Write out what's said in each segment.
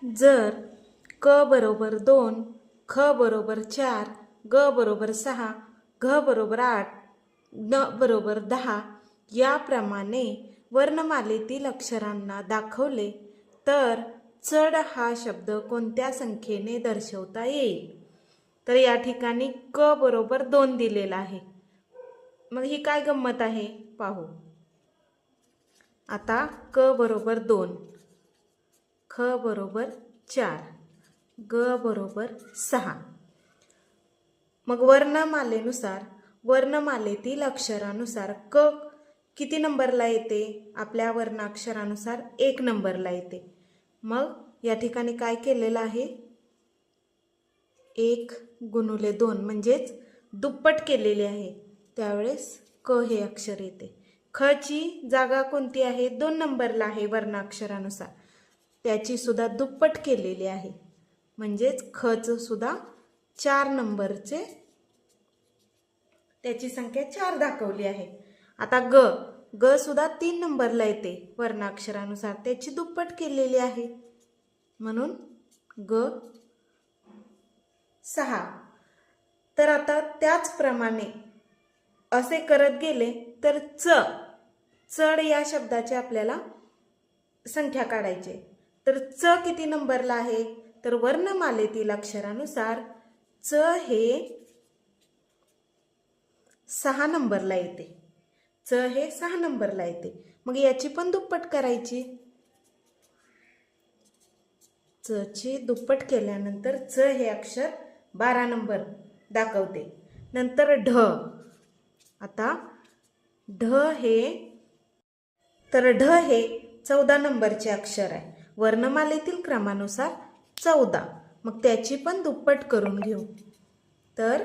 जर क बरोबर 2, ख बरोबर 4, ग बरोबर 6, घ बरोबर 8, न बरोबर 10 याप्रमाणे वर्णमालेतील अक्षरांना दाखवले तर चढ हा शब्द कोणत्या संख्येने दर्शवता येईल? तर या ठिकाणी क बरोबर 2 दिलेला आहे. मग ही काय गंमत आहे पाहू. आता क बरोबर 2, ख बरोबर 4, ग बरोबर 6. मग वर्णमालेनुसार वर्णमालेतील अक्षरानुसार क किती नंबरला येते? आपल्या वर्णाक्षरानुसार 1 नंबरला येते. मग या ठिकाणी काय केलेलं आहे? 1 गुणुले 2 म्हणजेच दुप्पट केलेले आहे. त्यावेळेस क हे अक्षर येते. ख ची जागा कोणती आहे? 2 नंबरला आहे वर्णाक्षरानुसार. त्याची सुद्धा दुप्पट केलेली आहे. म्हणजेच ख च सुद्धा 4 नंबरचे त्याची संख्या 4 दाखवली आहे. आता ग सुद्धा 3 नंबरला येते वर्णाक्षरानुसार. त्याची दुप्पट केलेली आहे. म्हणून ग 6. तर आता त्याचप्रमाणे असे करत गेले तर चढ या शब्दाचे आपल्याला संख्या काढायची. तर च किती नंबरला आहे? तर वर्णमालेतील अक्षरानुसार च हे 6 नंबरला येते. च हे 6 नंबरला येते. मग याची पण दुप्पट करायची. च ची दुप्पट केल्यानंतर च हे अक्षर 12 नंबर दाखवते. नंतर ढ. आता ढ हे 14 नंबरचे अक्षर आहे. वर्णमालेतील क्रमानुसार 14. मग त्याची पण दुप्पट करून घेऊ. तर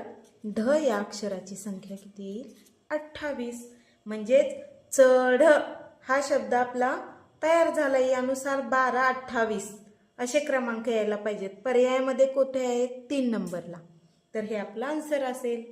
ढ या अक्षराची संख्या किती येईल? 28. म्हणजेच चढ हा शब्द आपला तयार झाला. यानुसार 12, 28 असे क्रमांक यायला पाहिजेत. पर्यायामध्ये कुठे आहेत? 3 नंबरला. तर हे आपला आन्सर असेल.